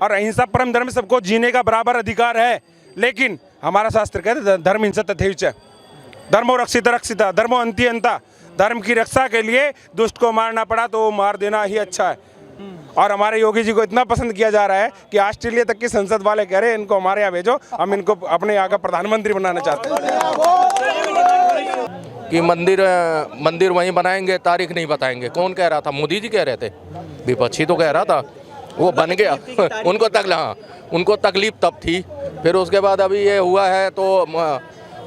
और अहिंसा परम धर्म, सबको जीने का बराबर अधिकार है। लेकिन हमारा शास्त्र कहते हैं धर्म हिंसा तथैच, धर्मो रक्षित रक्षिता, धर्मो अंति अंता। धर्म की रक्षा के लिए दुष्ट को मारना पड़ा तो वो मार देना ही अच्छा है। और हमारे योगी जी को इतना पसंद किया जा रहा है कि ऑस्ट्रेलिया तक की संसद वाले कह रहे हैं इनको हमारे यहाँ भेजो, हम इनको अपने यहाँ का प्रधानमंत्री बनाना चाहते हैं। कि मंदिर वहीं बनाएंगे, तारीख नहीं बताएंगे। कौन कह रहा था? मोदी जी कह रहे थे, विपक्षी तो कह रहा था, वो बन गया। उनको तकलीफ तब थी, फिर उसके बाद अभी ये हुआ है तो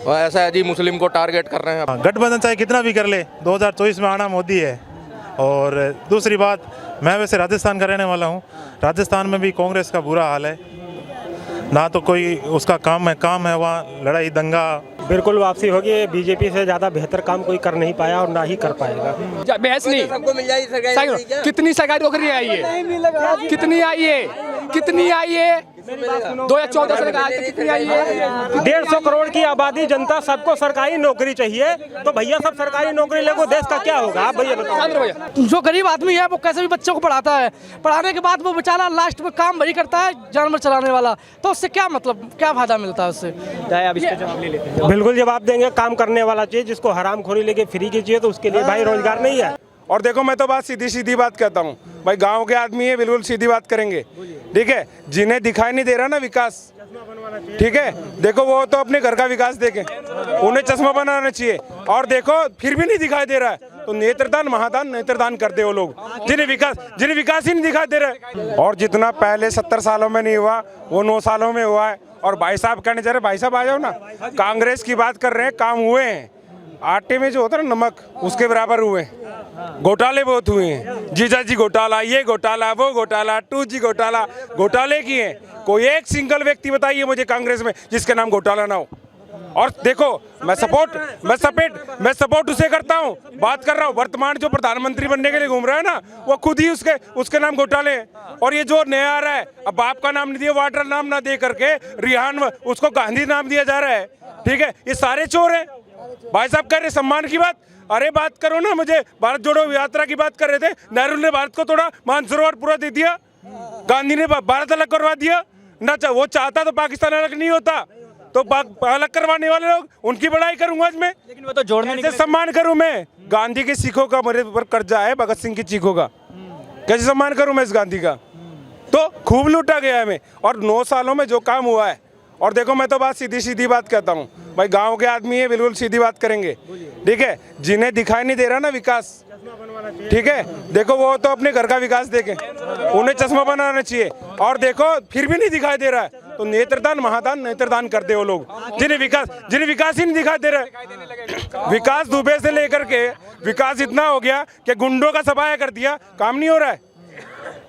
ऐसा है जी, मुस्लिम को टारगेट कर रहे हैं। गठबंधन चाहे कितना भी कर ले, 2024 में आना मोदी है। और दूसरी बात, मैं वैसे राजस्थान का रहने वाला हूँ, राजस्थान में भी कांग्रेस का बुरा हाल है, ना तो कोई उसका काम है वहाँ लड़ाई दंगा। बिल्कुल वापसी होगी। बीजेपी से ज़्यादा बेहतर काम कोई कर नहीं पाया और ना ही कर पाएगा। बहस नहीं, सबको मिल जाएगी। कितनी सरकारी नौकरी आई है? कितनी आई है? 2014 से आज तक कितनी आई है? 150 करोड़ की आबादी जनता, सबको सरकारी नौकरी चाहिए। तो भैया सब सरकारी नौकरी लेगो, देश का क्या होगा? आप भैया बताओ। जो गरीब आदमी है वो कैसे भी बच्चों को पढ़ाता है, पढ़ाने के बाद वो बेचारा लास्ट में काम वही करता है, जानवर चलाने वाला, तो उससे क्या मतलब, क्या फायदा मिलता है उससे? अब इसका जवाब ले लेते हैं। बिल्कुल जवाब देंगे। काम करने वाला चाहिए, जिसको हरामखोरी लेके फ्री की चाहिए तो उसके लिए भाई रोजगार नहीं है। और देखो, मैं तो बात सीधी बात कहता हूँ भाई, गांव के आदमी है, बिल्कुल सीधी बात करेंगे, ठीक है। जिन्हें दिखाई नहीं दे रहा ना विकास, ठीक है, देखो वो तो अपने घर का विकास देखें, उन्हें चश्मा बनाना चाहिए। और देखो फिर भी नहीं दिखाई दे रहा है तो नेत्रदान महादान नेत्रदान करते वो लोग, जिन्हें विकास ही नहीं दिखाई दे रहा है। और जितना पहले 70 सालों में नहीं हुआ वो 9 सालों में हुआ है। और भाई साहब कहने जा रहे, भाई साहब आ जाओ ना, कांग्रेस की बात कर रहे हैं, काम हुए हैं। आटे में जो होता है ना नमक, उसके बराबर हुए हैं। घोटाले बहुत हुए हैं, जीजाजी घोटाला, ये घोटाला, वो घोटाला, 2G घोटाला, घोटाले किए हैं। कोई एक सिंगल व्यक्ति बताइए मुझे कांग्रेस में जिसके नाम घोटाला ना हो। और देखो, मैं सपोर्ट उसे करता हूँ, बात कर रहा हूँ वर्तमान जो प्रधानमंत्री बनने के लिए घूम रहा है ना, वो खुद ही उसके नाम घोटाले हैं। और ये जो नया आ रहा है, अब बाप का नाम नहीं दिया, वाटर नाम ना दे करके रिहान उसको गांधी नाम दिया जा रहा है, ठीक है। ये सारे चोर हैं। भाई साहब कह रहे सम्मान की बात, अरे बात करो ना। मुझे भारत जोड़ो यात्रा की बात कर रहे थे, नेहरू ने भारत को तोड़ा, मानसरोवर पूरा दे दिया, गांधी ने भारत अलग करवा दिया ना। वो चाहता तो पाकिस्तान अलग नहीं होता, तो अलग करवाने वाले लोग, उनकी बड़ाई करूंगा आज मैं, लेकिन वो तो जोड़ने नहीं। सम्मान करूं मैं? गांधी के सिखों का मेरे ऊपर कर्जा है, भगत सिंह की चीखों का, कैसे सम्मान करूं मैं इस गांधी का? तो खूब लूटा गया है मैं। और 9 सालों में जो काम हुआ है, और देखो मैं तो बात सीधी बात कहता हूँ भाई, गांव के आदमी है, बिल्कुल सीधी बात करेंगे, ठीक है। जिन्हें दिखाई नहीं दे रहा ना विकास, ठीक है, देखो वो तो अपने घर का विकास देखें, उन्हें चश्मा बनाना चाहिए। और देखो फिर भी नहीं दिखाई दे रहा है तो नेत्रदान महादान नेत्रदान करते वो लोग, जिन्हें विकास ही नहीं दिखाई दे रहा है। विकास दुबे से लेकर के विकास इतना हो गया कि गुंडों का सफाया कर दिया, काम नहीं हो रहा है।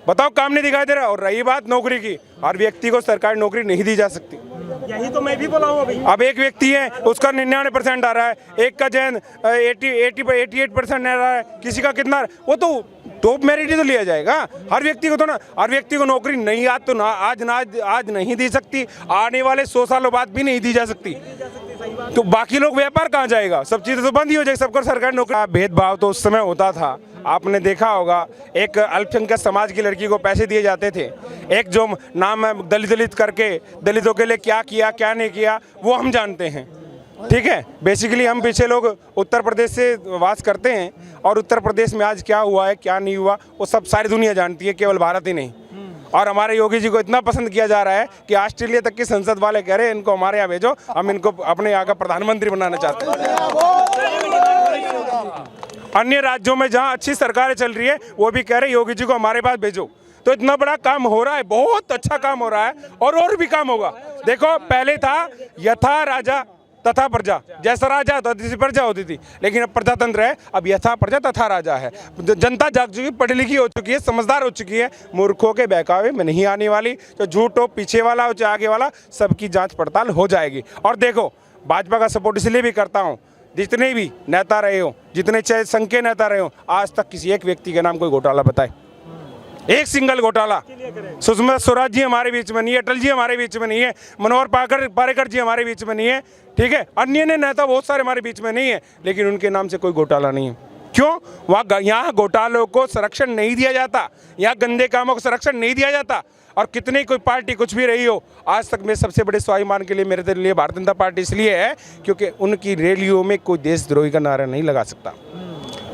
बताओ, काम नहीं दिखाई दे रहा। और रही बात नौकरी की, हर व्यक्ति को सरकारी नौकरी नहीं दी जा सकती। यही तो मैं भी बोला हूँ अभी। अब एक व्यक्ति है उसका 99% आ रहा है, एक का जैन 88% आ रहा है, किसी का कितना, वो तो टॉप मेरिट ही तो लिया जाएगा। हर व्यक्ति को तो ना, हर व्यक्ति को नौकरी नहीं आज तो ना आज नहीं दी सकती, आने वाले 100 सालों बाद भी नहीं दी जा सकती। तो बाकी लोग व्यापार कहाँ जाएगा? सब चीज़ें तो बंद ही हो जाएगी, सबको सरकारी नौकरी। भेदभाव तो उस समय होता था, आपने देखा होगा। एक अल्पसंख्यक समाज की लड़की को पैसे दिए जाते थे, एक जो नाम है दलित करके, दलितों के लिए क्या किया क्या नहीं किया वो हम जानते हैं, ठीक है। बेसिकली हम पीछे लोग उत्तर प्रदेश से वास करते हैं, और उत्तर प्रदेश में आज क्या हुआ है क्या नहीं हुआ वो सब सारी दुनिया जानती है, केवल भारत ही नहीं। और हमारे योगी जी को इतना पसंद किया जा रहा है कि ऑस्ट्रेलिया तक की संसद वाले कह रहे हैं इनको हमारे यहाँ भेजो, हम इनको अपने यहाँ का प्रधानमंत्री बनाना चाहते हैं। अन्य राज्यों में जहाँ अच्छी सरकारें चल रही है वो भी कह रहे हैं योगी जी को हमारे पास भेजो। तो इतना बड़ा काम हो रहा है, बहुत अच्छा काम हो रहा है, और भी काम होगा। देखो पहले था यथा राजा तथा प्रजा, जैसा राजा होता जैसी प्रजा होती थी, लेकिन अब प्रजातंत्र है, अब यथा प्रजा तथा राजा है। जनता जाग चुकी, पढ़ी लिखी हो चुकी है, समझदार हो चुकी है, मूर्खों के बहकावे में नहीं आने वाली। तो झूठ हो, पीछे वाला हो चाहे आगे वाला, सबकी जांच पड़ताल हो जाएगी। और देखो, भाजपा का सपोर्ट इसलिए भी करता हूँ, जितने भी नेता रहे हो, जितने चाहे संघ के नेता रहे हो, आज तक किसी एक व्यक्ति के नाम कोई घोटाला बताए, एक सिंगल घोटाला। सुषमा स्वराज जी हमारे बीच में नहीं है, अटल जी हमारे बीच में नहीं है, मनोहर पारिकर जी हमारे बीच में नहीं है, ठीक है। अन्य ने नेता बहुत सारे हमारे बीच में नहीं है, लेकिन उनके नाम से कोई घोटाला नहीं है। क्यों? वहाँ यहाँ घोटालों को संरक्षण नहीं दिया जाता, यहाँ गंदे कामों को संरक्षण नहीं दिया जाता। और कितनी कोई पार्टी कुछ भी रही हो, आज तक में सबसे बड़े स्वाभिमान के लिए मेरे लिए भारतीय जनता पार्टी इसलिए है क्योंकि उनकी रैलियों में कोई देशद्रोही का नारा नहीं लगा सकता।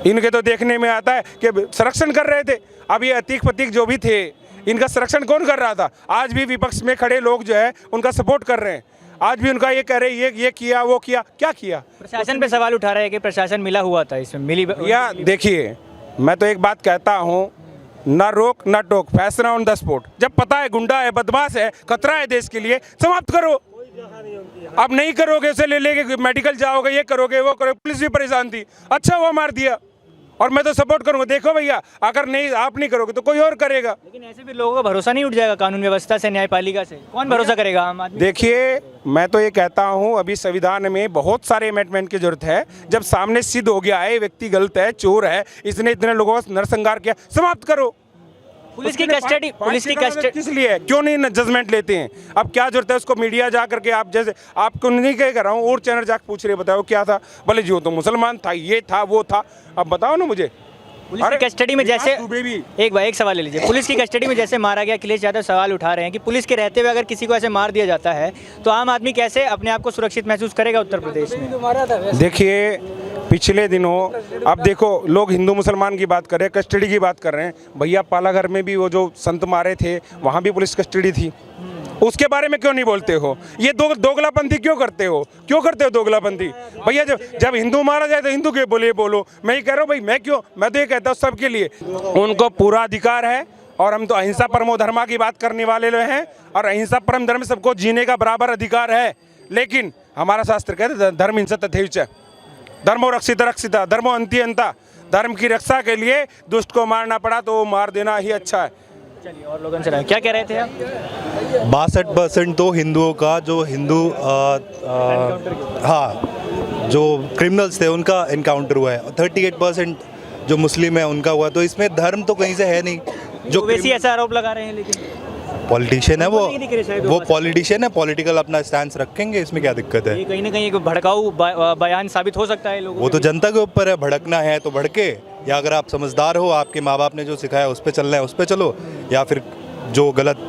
इनके तो देखने में आता है कि संरक्षण कर रहे थे। अब ये अतीक प्रतीक जो भी थे, इनका संरक्षण कौन कर रहा था? आज भी विपक्ष में खड़े लोग जो है उनका सपोर्ट कर रहे हैं। आज भी उनका ये कह रहे हैं ये किया वो किया, क्या किया? प्रशासन पे सवाल उठा रहे हैं कि प्रशासन मिला हुआ था, इसमें मिली या देखिए, मैं तो एक बात कहता हूँ, ना रोक ना टोक, फैसला ऑन द स्पॉट। जब पता है गुंडा है, बदमाश है, खतरा है देश के लिए, समाप्त करो। अब नहीं करोगे, उसे ले लेके मेडिकल जाओगे, ये करोगे वो करोगे। पुलिस भी परेशान थी, अच्छा वो मार दिया, और मैं तो सपोर्ट करूंगा। देखो भैया, अगर नहीं आप नहीं करोगे तो कोई और करेगा। लेकिन ऐसे भी लोगों का भरोसा नहीं उठ जाएगा कानून व्यवस्था से, न्यायपालिका से? कौन भरोसा करेगा आम आदमी? देखिए, मैं तो ये कहता हूँ, अभी संविधान में बहुत सारे अमेंडमेंट की जरूरत है। जब सामने सिद्ध हो गया है व्यक्ति गलत है, चोर है, इसने इतने लोगों का नरसंहार किया, समाप्त करो। पुलिस की कस्टडी किस लिए है? क्यों नहीं जजमेंट लेते हैं? अब क्या जरूरत है उसको? मीडिया जा करके आप, जैसे आपको नहीं कह रहा हूँ, और चैनल जाकर पूछ रहे, बताओ क्या था? बोले जी वो तो मुसलमान था, ये था वो था। अब बताओ ना मुझे। पुलिस की कस्टडी में जैसे भी एक सवाल ले लीजिए। पुलिस की कस्टडी में जैसे मारा गया, अखिलेश यादव सवाल उठा रहे हैं कि पुलिस के रहते हुए अगर किसी को ऐसे मार दिया जाता है तो आम आदमी कैसे अपने आप को सुरक्षित महसूस करेगा उत्तर प्रदेश में? देखिए, पिछले दिनों, अब देखो, लोग हिंदू मुसलमान की बात कर रहे हैं, कस्टडी की बात कर रहे हैं। भैया पालाघर में भी वो जो संत मारे थे, वहाँ भी पुलिस कस्टडी थी। उसके बारे में क्यों नहीं बोलते हो? ये दोगलापंथी क्यों करते हो? क्यों करते हो दोगलापंथी? भैया जब हिंदू मारा जाए तो हिंदू के बोलो। मैं ही कह रहा हूँ भाई, मैं तो ये कहता हूँ सबके लिए उनको पूरा अधिकार है। और हम तो अहिंसा परमो धर्मा की बात करने वाले लोग हैं, और अहिंसा परम धर्म सबको जीने का बराबर अधिकार है। लेकिन हमारा शास्त्र कहते हैं धर्म हिंसा तथैव च, धर्मो रक्षिता रक्षिता, धर्मो अंति अंता। धर्म की रक्षा के लिए दुष्ट को मारना पड़ा तो वो मार देना ही अच्छा है। चलिए, और लोगों से क्या कह रहे थे आप? 62% तो हिंदुओं का, जो हिंदू हाँ, जो क्रिमिनल्स थे उनका इनकाउंटर हुआ है। 38% जो मुस्लिम है उनका हुआ। तो इसमें धर्म तो कहीं से है नहीं। जो वैसे ऐसा आरोप लगा रहे हैं, लेकिन पॉलिटिशियन है वो पॉलिटिशियन है, पॉलिटिकल अपना स्टैंड रखेंगे, इसमें क्या दिक्कत है? ये कहीं ना कहीं एक भड़काऊ बयान साबित हो सकता है लोगों। वो तो जनता के ऊपर है, भड़कना है तो भड़के, या अगर आप समझदार हो, आपके माँ बाप ने जो सिखाया उस पर चलना है उस पर चलो, या फिर जो गलत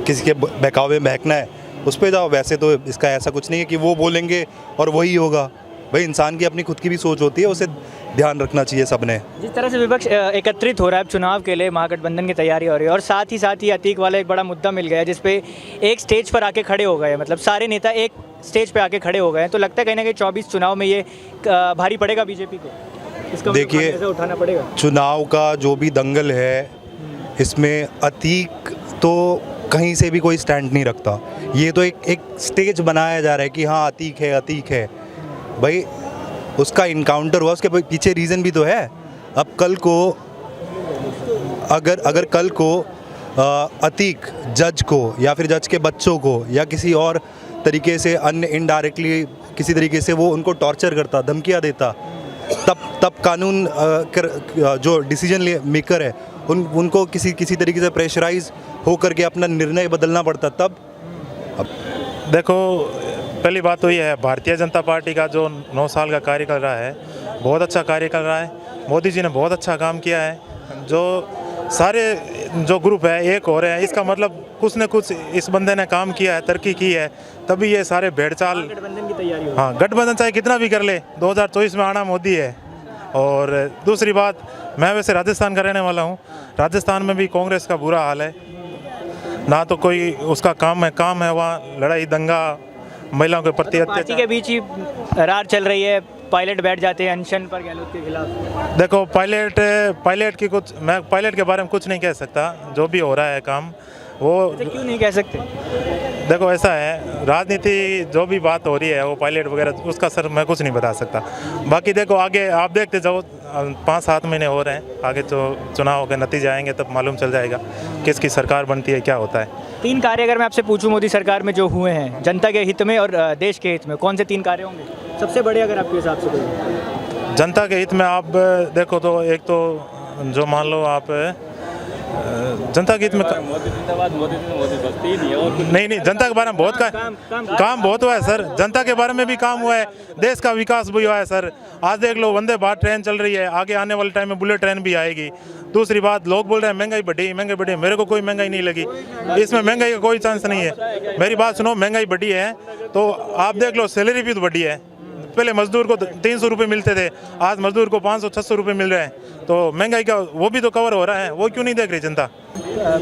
किसी के बहकावे में बहकना है उस पर जाओ। वैसे तो इसका ऐसा कुछ नहीं है कि वो बोलेंगे और वही होगा। भाई, इंसान की अपनी खुद की भी सोच होती है, उसे ध्यान रखना चाहिए सबने। जिस तरह से विपक्ष एकत्रित हो रहा है चुनाव के लिए, महागठबंधन की तैयारी हो रही है, और साथ ही अतीक वाला एक बड़ा मुद्दा मिल गया जिसपे एक स्टेज पर आके खड़े हो गए, मतलब सारे नेता एक स्टेज पे आके खड़े हो गए, तो लगता है कहीं ना कहीं 24 चुनाव में ये भारी पड़ेगा बीजेपी को? इसका देखिए, उठाना पड़ेगा। चुनाव का जो भी दंगल है, इसमें अतीक तो कहीं से भी कोई स्टैंड नहीं रखता। ये तो एक स्टेज बनाया जा रहा है कि हाँ अतीक है। भाई, उसका इनकाउंटर हुआ, उसके पीछे रीज़न भी तो है। अब कल को अगर कल को अतीक जज को या फिर जज के बच्चों को या किसी और तरीके से अन्य इनडायरेक्टली किसी तरीके से वो उनको टॉर्चर करता, धमकियाँ देता, तब कानून जो डिसीजन मेकर है उनको किसी तरीके से प्रेशराइज होकर के अपना निर्णय बदलना पड़ता। तब देखो, पहली बात तो ये है, भारतीय जनता पार्टी का जो 9 साल का कार्यकाल रहा है, बहुत अच्छा कार्यकाल रहा है। मोदी जी ने बहुत अच्छा काम किया है। जो सारे जो ग्रुप है एक हो रहे हैं, इसका मतलब कुछ न कुछ इस बंदे ने काम किया है, तरक्की की है, तभी ये सारे भेड़चाल। गठबंधन की तैयारी हो। हाँ, गठबंधन चाहे कितना भी कर ले, 2024 में आना मोदी है। और दूसरी बात, मैं वैसे राजस्थान का रहने वाला हूँ। राजस्थान में भी कांग्रेस का बुरा हाल है, ना तो कोई उसका काम है वहाँ लड़ाई दंगा, महिलाओं के प्रति पार्टी के बीच ही रार चल रही है, पायलट बैठ जाते हैं अनशन पर गहलोत के खिलाफ। देखो, मैं पायलट के बारे में कुछ नहीं कह सकता। जो भी हो रहा है काम वो क्यों नहीं कह सकते? देखो, ऐसा है, राजनीति जो भी बात हो रही है वो पायलट वगैरह उसका सर मैं कुछ नहीं बता सकता। बाकी देखो, आगे आप देखते जाओ, 5-7 महीने हो रहे हैं, आगे तो चुनाव के नतीजे आएंगे तब मालूम चल जाएगा किसकी सरकार बनती है, क्या होता है। 3 कार्य अगर मैं आपसे पूछूं मोदी सरकार में जो हुए हैं जनता के हित में और देश के हित में, कौन से 3 कार्य होंगे सबसे बड़े अगर आपके हिसाब से कोई? जनता के हित में आप देखो तो एक तो जो मान लो आप जनता के हित में नहीं, जनता के बारे में बहुत काम बहुत हुआ है सर। जनता के बारे में भी काम हुआ है, देश का विकास भी हुआ है सर। आज देख लो, वंदे भारत ट्रेन चल रही है, आगे आने वाले टाइम में बुलेट ट्रेन भी आएगी। दूसरी बात, लोग बोल रहे हैं महंगाई बढ़ी, मेरे को कोई महंगाई नहीं लगी, इसमें महंगाई का कोई चांस नहीं है। मेरी बात सुनो, महंगाई बढ़ी है तो आप देख लो, सैलरी भी तो बढ़ी है। पहले मजदूर को 300 रुपये मिलते थे, आज मजदूर को 500-600 रुपये मिल रहे हैं, तो महंगाई का वो भी तो कवर हो रहा है, वो क्यों नहीं देख रही जनता?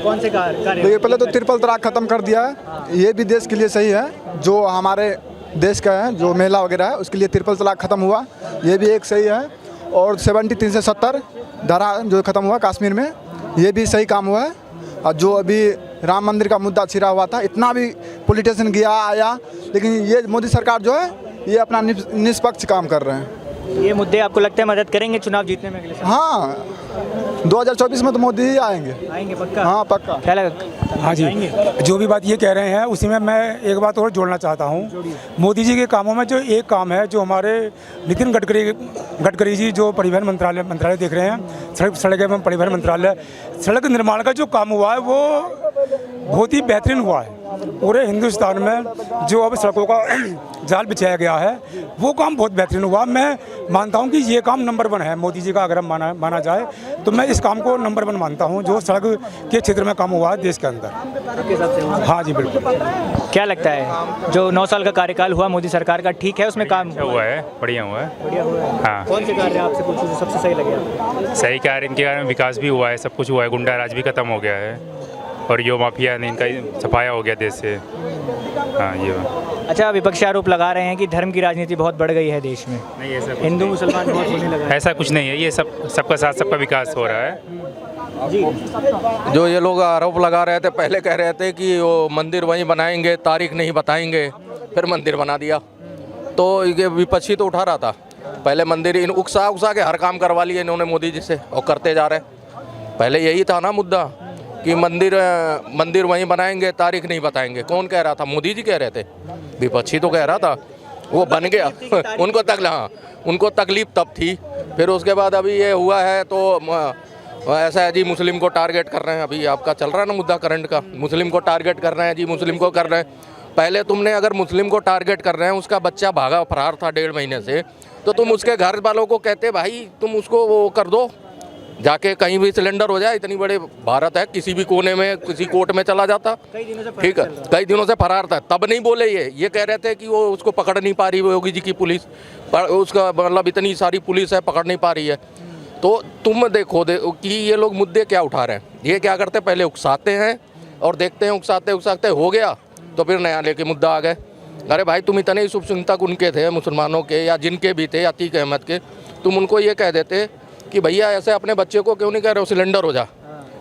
कौन से कार्य? देखिए, पहले तो ट्रिपल तलाक खत्म कर दिया है, ये भी देश के लिए सही है। जो हमारे देश का है, जो महिला वगैरह है, उसके लिए ट्रिपल तलाक खत्म हुआ, ये भी एक सही है। और 73 से 70 धारा जो खत्म हुआ कश्मीर में, ये भी सही काम हुआ है। और जो अभी राम मंदिर का मुद्दा छिड़ा हुआ था, इतना भी पॉलिटिशियन गया आया, लेकिन ये मोदी सरकार जो है, ये अपना निष्पक्ष काम कर रहे हैं। ये मुद्दे आपको लगता है मदद करेंगे चुनाव जीतने में अगले साल? हाँ, 2024 में तो मोदी ही आएंगे पक्का? हाँ, पक्का। क्या लगा? हाँ जी, जो भी बात ये कह रहे हैं उसी में मैं एक बात और जोड़ना चाहता हूँ। मोदी जी के कामों में जो एक काम है, जो हमारे नितिन गडकरी जी जो परिवहन मंत्रालय देख रहे हैं, सड़क एवं परिवहन मंत्रालय, सड़क निर्माण का जो काम हुआ है वो बहुत ही बेहतरीन हुआ है। पूरे हिंदुस्तान में जो अब सड़कों का जाल बिछाया गया है, वो काम बहुत बेहतरीन हुआ। मैं मानता हूँ कि ये काम नंबर 1 है मोदी जी का। अगर माना जाए तो मैं इस काम को नंबर 1 मानता हूँ, जो सड़क के क्षेत्र में काम हुआ है देश के अंदर। हाँ जी, बिल्कुल। क्या लगता है जो 9 साल का कार्यकाल हुआ मोदी सरकार का, ठीक है उसमें काम हुआ है? बढ़िया हुआ है। हाँ। कौन से कार्य आपसे पूछूं जो सबसे सही लगे आपको? सही कार्य, इनके कारण विकास भी हुआ है, सब कुछ हुआ है, गुंडा राज भी खत्म हो गया है, और यो माफिया ने इनका सफाया हो गया देश से। हाँ, ये। अच्छा, विपक्षी आरोप लगा रहे हैं कि धर्म की राजनीति बहुत बढ़ गई है देश में, नहीं ऐसा हिंदू मुसलमान बहुत होने लगा है। ऐसा कुछ नहीं है, ये सबका साथ सबका विकास हो रहा है। जी, जो ये लोग आरोप लगा रहे थे, पहले कह रहे थे कि वो मंदिर वहीं बनाएंगे, तारीख नहीं बताएंगे, फिर मंदिर बना दिया। तो ये विपक्षी तो उठा रहा था, पहले मंदिर इन उकसा के हर काम करवा लिए इन्होंने मोदी जी से, और करते जा रहे। पहले यही था ना मुद्दा कि मंदिर वहीं बनाएंगे, तारीख नहीं बताएंगे। कौन कह रहा था? मोदी जी कह रहे थे, विपक्षी तो कह रहा था, वो बन गया। उनको तकलीफ तब थी, फिर उसके बाद अभी ये हुआ है तो ऐसा है जी, मुस्लिम को टारगेट कर रहे हैं। अभी आपका चल रहा है ना मुद्दा करंट का, मुस्लिम को टारगेट कर रहे हैं जी, मुस्लिम को कर रहे हैं। पहले तुमने अगर मुस्लिम को टारगेट कर रहे हैं, उसका बच्चा भागा फरार था 1.5 महीने से, तो तुम उसके घर वालों को कहते भाई तुम उसको वो कर दो, जाके कहीं भी सिलेंडर हो जाए। इतनी बड़े भारत है, किसी भी कोने में किसी कोर्ट में चला जाता। ठीक है, कई दिनों से फरार था, तब नहीं बोले। ये कह रहे थे कि वो उसको पकड़ नहीं पा रही योगी जी की पुलिस, उसका मतलब इतनी सारी पुलिस है, पकड़ नहीं पा रही है। तो तुम देखो कि ये लोग मुद्दे क्या उठा रहे हैं। ये क्या करते, पहले उकसाते हैं और देखते हैं, उकसाते हो गया तो फिर नया लेके मुद्दा आ गए। अरे भाई, तुम इतने ही शुभचिंतक उनके थे, मुसलमानों के या जिनके भी थे, अतीक अहमद के, तुम उनको ये कह देते कि भैया ऐसे अपने बच्चे को क्यों नहीं कह रहे हो सिलेंडर हो जा।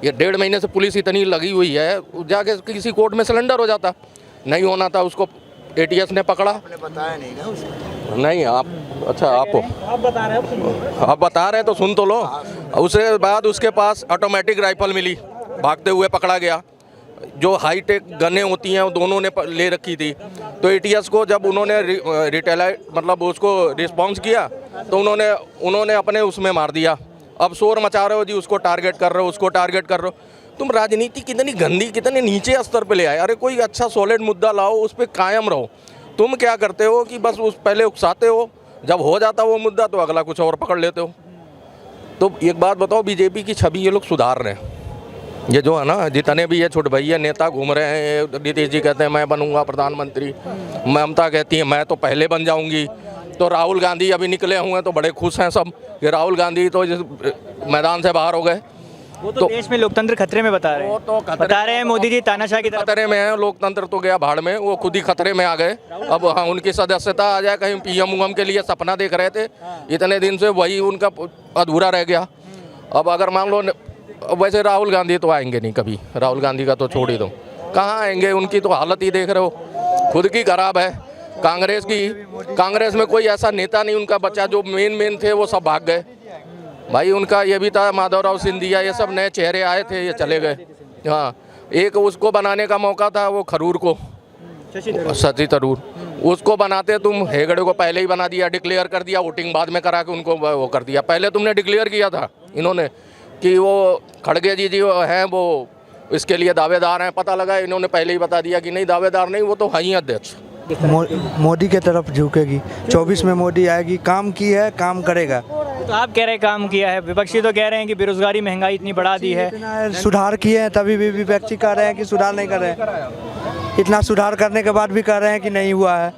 ये 1.5 महीने से पुलिस इतनी लगी हुई है, जाके किसी कोर्ट में सिलेंडर हो जाता। नहीं होना था, उसको ATS ने पकड़ा। बताया नहीं ना उसको? नहीं, आप अच्छा आप बता रहे हैं तो सुन तो लो। उसके बाद उसके पास ऑटोमेटिक राइफल मिली, भागते हुए पकड़ा गया। जो हाईटेक गनें होती हैं वो दोनों ने ले रखी थी। तो ATS को जब उन्होंने मतलब उसको रिस्पॉन्स किया तो उन्होंने अपने उसमें मार दिया। अब शोर मचा रहे हो जी, उसको टारगेट कर रहे हो, उसको टारगेट कर रहे हो। तुम राजनीति कितनी गंदी, कितने नीचे स्तर पे ले आए। अरे कोई अच्छा सॉलिड मुद्दा लाओ, उस पर कायम रहो। तुम क्या करते हो कि बस उस पहले उकसाते हो, जब हो जाता वो मुद्दा तो अगला कुछ और पकड़ लेते हो। तो एक बात बताओ, बीजेपी की छवि ये लोग सुधार रहे हैं। ये जो है ना, जितने भी ये छोट भैया नेता घूम रहे हैं, नीतीश जी कहते हैं मैं बनूंगा प्रधानमंत्री, ममता कहती है मैं तो पहले बन जाऊंगी, तो राहुल गांधी अभी निकले हुए हैं तो बड़े खुश हैं सब कि राहुल गांधी तो मैदान से बाहर हो गए। वो तो देश में लोकतंत्र खतरे में बता रहे हैं मोदी जी, तानाशाह की खतरे में है। लोकतंत्र तो गया भाड़ में, वो खुद ही खतरे में आ गए। अब हाँ, उनकी सदस्यता आ जाए, कहीं PM के लिए सपना देख रहे थे इतने दिन से, वही उनका अधूरा रह गया। अब अगर मान लो, वैसे राहुल गांधी तो आएंगे नहीं कभी, राहुल गांधी का तो छोड़ ही दो, कहाँ आएंगे। उनकी तो हालत ही देख रहे हो, खुद की खराब है। कांग्रेस में कोई ऐसा नेता नहीं, उनका बच्चा जो मेन थे वो सब भाग गए भाई। उनका ये भी था माधवराव सिंधिया, ये सब नए चेहरे आए थे, ये चले गए। हाँ, एक उसको बनाने का मौका था, वो खरूर को, शशि थरूर, उसको बनाते तुम। हेगड़े को पहले ही बना दिया, डिक्लेयर कर दिया, वोटिंग बाद में करा के उनको वो कर दिया। पहले तुमने डिक्लेयर किया था, इन्होंने कि वो खड़गे जी जो हैं वो इसके लिए दावेदार हैं, पता लगा इन्होंने पहले ही बता दिया कि नहीं दावेदार नहीं, वो तो है ही अध्यक्ष। मोदी के तरफ झुकेगी, 24 में मोदी आएगी, काम की है, काम करेगा। तो आप कह रहे हैं काम किया है, विपक्षी तो कह रहे हैं कि बेरोजगारी महंगाई इतनी बढ़ा दी है। सुधार किए हैं तभी भी विपक्षी कह रहे हैं कि सुधार नहीं कर रहे हैं। इतना सुधार करने के बाद भी कह रहे हैं कि नहीं हुआ है।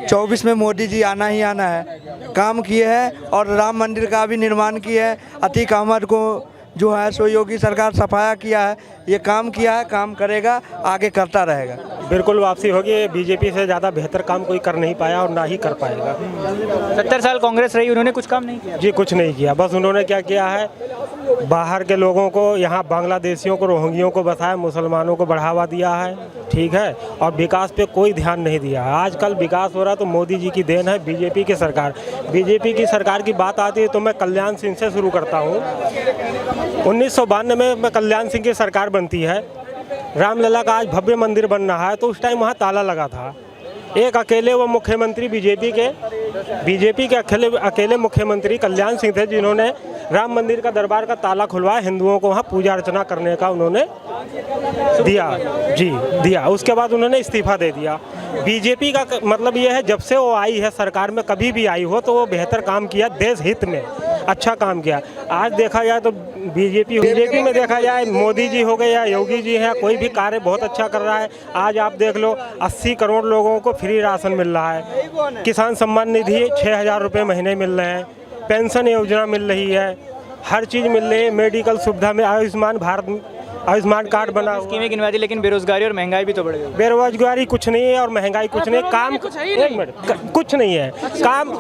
24 में मोदी जी आना ही आना है। काम किए हैं और राम मंदिर का भी निर्माण किया है। अतीक अहमद को जो है सो योगी सरकार सफाया किया है, ये काम किया है, काम करेगा, आगे करता रहेगा। बिल्कुल वापसी होगी। बीजेपी से ज़्यादा बेहतर काम कोई कर नहीं पाया और ना ही कर पाएगा। 70 साल कांग्रेस रही, उन्होंने कुछ काम नहीं किया जी, कुछ नहीं किया। बस उन्होंने क्या किया है, बाहर के लोगों को, यहाँ बांग्लादेशियों को, रोहिंग्यों को बसाया, मुसलमानों को बढ़ावा दिया है, ठीक है, और विकास पे कोई ध्यान नहीं दिया है। आजकल विकास हो रहा तो मोदी जी की देन है, बीजेपी की सरकार। बीजेपी की सरकार की बात आती है तो मैं कल्याण सिंह से शुरू करता हूँ। 1992 में कल्याण सिंह की सरकार बनती है। रामलला का आज भव्य मंदिर बन रहा है, तो उस टाइम वहाँ ताला लगा था। एक अकेले वो मुख्यमंत्री बीजेपी के अकेले मुख्यमंत्री कल्याण सिंह थे जिन्होंने राम मंदिर का दरबार का ताला खुलवाया, हिंदुओं को वहाँ पूजा अर्चना करने का उन्होंने दिया। उसके बाद उन्होंने इस्तीफा दे दिया। बीजेपी का मतलब ये है, जब से वो आई है सरकार में, कभी भी आई हो तो वो बेहतर काम किया, देश हित में अच्छा काम किया। आज देखा जाए तो बीजेपी में देखा जाए, मोदी जी हो गए या योगी जी हैं, कोई भी कार्य बहुत अच्छा कर रहा है। आज आप देख लो 80 करोड़ लोगों को फ्री राशन मिल रहा है, किसान सम्मान निधि 6,000 रुपये महीने मिल रहे हैं, पेंशन योजना मिल रही है, हर चीज़ मिल रही है, मेडिकल सुविधा में आयुष्मान कार्ड बना, स्कीमें गिनवा दी, लेकिन बेरोजगारी और महंगाई भी तो बढ़ गई। बेरोजगारी कुछ नहीं है और महंगाई कुछ नहीं, काम कुछ नहीं है। काम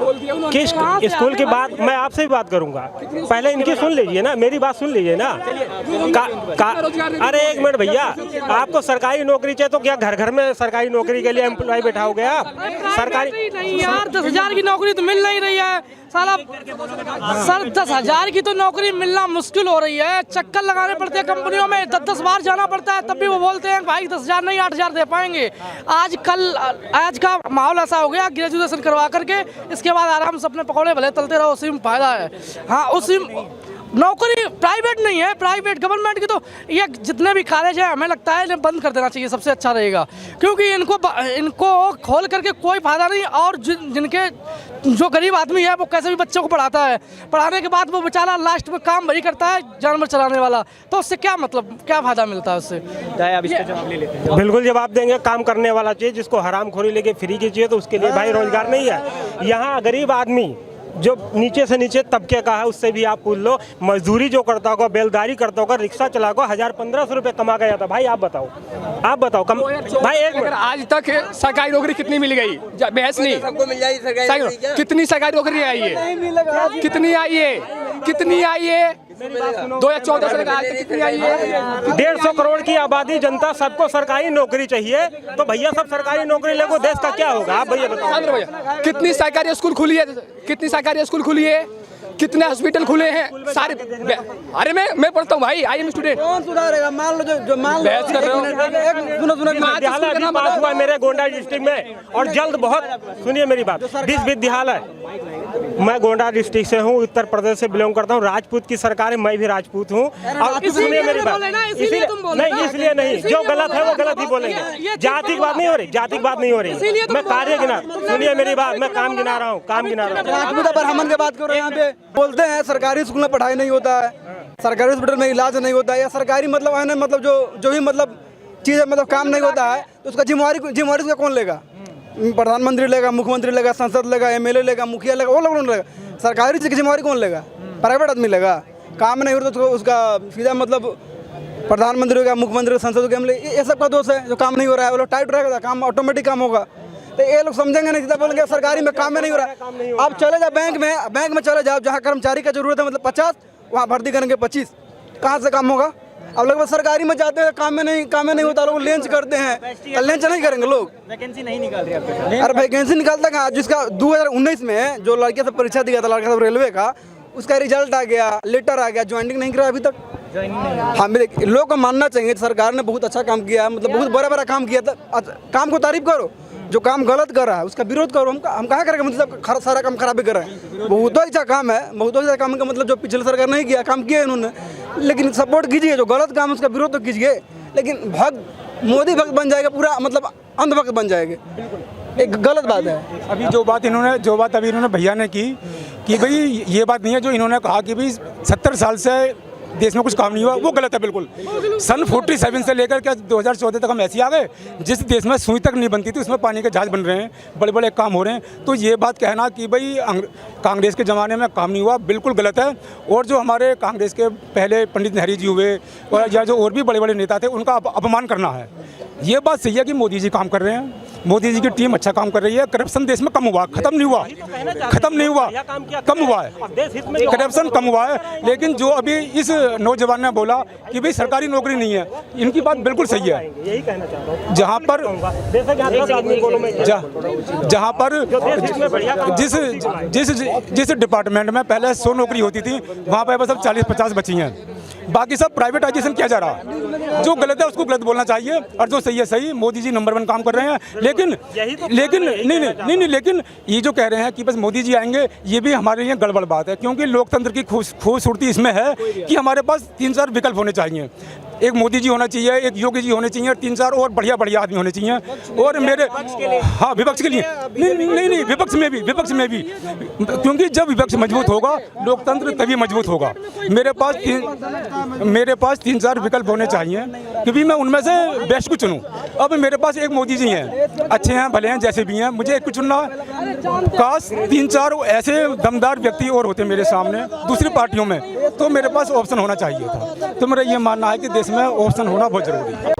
किस स्कूल की बात, मैं आपसे भी बात करूंगा, पहले इनकी सुन लीजिए ना, मेरी बात सुन लीजिए ना। अरे एक मिनट भैया, आपको सरकारी नौकरी चाहिए तो क्या घर घर में सरकारी नौकरी के लिए एम्प्लॉय बैठाओगे आप? सरकारी यार 10,000 की नौकरी तो मिल नहीं रही है साला। सर 10,000 की तो नौकरी मिलना मुश्किल हो रही है। चक्कर लगाने पड़ते हैं कंपनियों में, 10 बार जाना पड़ता है, तब भी वो बोलते हैं भाई 10,000 नहीं 8,000 दे पाएंगे। आज का माहौल ऐसा हो गया, ग्रेजुएशन करवा करके इसके बाद आराम से अपने पकौड़े भले तलते रहो, उसी में फायदा है। हाँ, उसी नौकरी प्राइवेट नहीं है, प्राइवेट गवर्नमेंट की तो ये जितने भी कॉलेज है हमें लगता है इन्हें बंद कर देना चाहिए, सबसे अच्छा रहेगा। क्योंकि इनको खोल करके कोई फायदा नहीं। और जिनके जो गरीब आदमी है वो कैसे भी बच्चों को पढ़ाता है, पढ़ाने के बाद वो बेचारा लास्ट में काम वही करता है, जानवर चलाने वाला, तो उससे क्या मतलब, क्या फायदा मिलता है उससे? आप इसका जवाब ले लेते हैं। बिल्कुल जवाब देंगे। काम करने वाला चाहिए, जिसको हरामखोरी लेके फ्री की चाहिए तो उसके लिए भाई रोजगार नहीं है। यहाँ गरीब आदमी जो नीचे से नीचे तबके का है, उससे भी आप पूछ लो, मजदूरी जो करता होगा, बेलदारी करता होगा, रिक्शा चला होगा, 1,000-1,500 रुपये कमा गया था। भाई आप बताओ भाई एक मिनट, आज तक सरकारी नौकरी कितनी मिल गई? बहस नहीं, सबको मिल जाएगी। कितनी सरकारी नौकरी आई है? कितनी आई है? 2014 से आज तक कितनी आई है? 150 करोड़ की आबादी, जनता, सबको सरकारी नौकरी चाहिए। तो भैया सब सरकारी नौकरी लेगो, देश का क्या होगा? आप भैया बताओ। कितनी सरकारी स्कूल खुली है? कितने हॉस्पिटल खुले हैं? सारे। अरे मैं पढ़ता हूँ भाई, IM स्टूडेंट। कौन सुधारेगा? मान लो जो मान बहस कर रहे हो। पास हुआ मेरे गोंडा डिस्ट्रिक्ट में, और जल्द बहुत, सुनिए मेरी बात, विश्वविद्यालय, मैं गोंडा डिस्ट्रिक्ट से हूँ, उत्तर प्रदेश से बिलोंग करता हूँ, राजपूत की सरकार है, मैं भी राजपूत हूँ। और सुनिए मेरी बात, इसलिए नहीं, जो गलत है वो गलत ही बोलेंगे। जाति की बात नहीं हो रही, मैं कार्य गिना, सुनिए मेरी बात, मैं काम गिना रहा हूँ। राजपूत पर हमन की बात करो, यहाँ पे बोलते हैं सरकारी स्कूल में पढ़ाई नहीं होता है, सरकारी हॉस्पिटल में इलाज नहीं होता है, या सरकारी मतलब जो भी मतलब चीज़ मतलब काम नहीं होता है, तो उसका जिम्मेवारी उसका कौन लेगा? प्रधानमंत्री लेगा, मुख्यमंत्री लेगा, संसद लेगा, MLA लेगा, मुखिया लेगा, वो लोग कौन लेगा? सरकारी चीज़ की जिम्मेवारी कौन लेगा? प्राइवेट आदमी लेगा। काम नहीं हो तो उसका सीधा मतलब प्रधानमंत्री होगा, मुख्यमंत्री, संसद होगा, MLA, ये सबका दोष है। जो काम नहीं हो रहा है वो लोग टाइट रहेगा, काम ऑटोमेटिक काम होगा। तो ये लोग समझेंगे नहीं, सीधा बोलेंगे सरकारी में काम में नहीं हो रहा है। आप चले जाओ बैंक में चले जाओ, जहाँ कर्मचारी का जरूरत है मतलब 50, वहाँ भर्ती करेंगे 25, कहाँ से काम होगा? अब लोग सरकारी में जाते हैं, काम में नहीं होता, लोग लेंच करते हैं। लेंच नहीं करेंगे लोग, वैकेंसी नहीं निकाल रहे आपके? अरे वैकेंसी निकालता कहाँ? जिसका 2019 में जो लड़के से परीक्षा दिया था, लड़का सब रेलवे का, उसका रिजल्ट आ गया, लेटर आ गया, ज्वाइनिंग नहीं करा अभी तक। हाँ, लोग को मानना चाहिए सरकार ने बहुत अच्छा काम किया है, मतलब बहुत बड़ा काम किया था। काम को तारीफ करो, जो काम गलत कर रहा है उसका विरोध करो। हम कहाँ करेंगे? मतलब सारा काम खराब ही कर रहे हैं। बहुत अच्छा काम है का मतलब जो पिछले सरकार नहीं किया, काम किया इन्होंने। लेकिन सपोर्ट कीजिए, जो गलत काम है उसका विरोध तो कीजिए, लेकिन भक्त मोदी भक्त बन जाएगा पूरा, मतलब अंधभक्त बन जाएंगे, एक गलत बात है। अभी जो बात अभी इन्होंने भैया ने की कि भाई ये बात नहीं है जो इन्होंने कहा कि भाई 70 साल से देश में कुछ काम नहीं हुआ, वो गलत है बिल्कुल। सन 47 से लेकर के 2014 तक हम ऐसे ही आ गए, जिस देश में सुई तक नहीं बनती थी उसमें पानी के जहाज बन रहे हैं, बड़े बड़े काम हो रहे हैं। तो ये बात कहना कि भाई कांग्रेस के ज़माने में काम नहीं हुआ, बिल्कुल गलत है। और जो हमारे कांग्रेस के पहले पंडित नेहरू जी हुए और या जो और भी बड़े बड़े नेता थे, उनका अपमान करना है। ये बात सही है कि मोदी जी काम कर रहे हैं, मोदी जी की टीम अच्छा काम कर रही है। करप्शन देश में कम हुआ, खत्म नहीं हुआ, कम हुआ है, करप्शन कम हुआ है। लेकिन जो अभी इस नौजवान ने बोला कि भाई सरकारी नौकरी नहीं है, इनकी बात बिल्कुल सही है। यही कहना चाहता हूँ, जहाँ पर जिस डिपार्टमेंट में पहले 100 नौकरी होती थी, वहाँ पर बस अब 40-50 बची हैं। बाकी सब प्राइवेटाइजेशन किया जा रहा है। जो गलत है उसको गलत बोलना चाहिए और जो सही है सही। मोदी जी नंबर 1 काम कर रहे हैं, लेकिन लेकिन ये जो कह रहे हैं कि बस मोदी जी आएंगे, ये भी हमारे लिए गड़बड़ बात है। क्योंकि लोकतंत्र की खूबसूरती इसमें है कि हमारे पास 3-4 विकल्प होने चाहिए। एक मोदी जी होना चाहिए, एक योगी जी होने चाहिए, 3-4 और बढ़िया आदमी होने चाहिए। और मेरे हाँ विपक्ष के लिए नहीं विपक्ष में भी क्योंकि जब विपक्ष मजबूत होगा लोकतंत्र तभी मजबूत होगा। मेरे पास 3-4 विकल्प होने चाहिए क्योंकि मैं उनमें से बेस्ट को चुनूं। अब मेरे पास एक मोदी जी हैं, अच्छे हैं भले हैं जैसे भी हैं, मुझे एक को चुनना है। काश 3-4 ऐसे दमदार व्यक्ति और होते मेरे सामने दूसरी पार्टियों में, तो मेरे पास ऑप्शन होना चाहिए था। तो मेरा ये मानना है कि देश में ऑप्शन होना बहुत ज़रूरी है।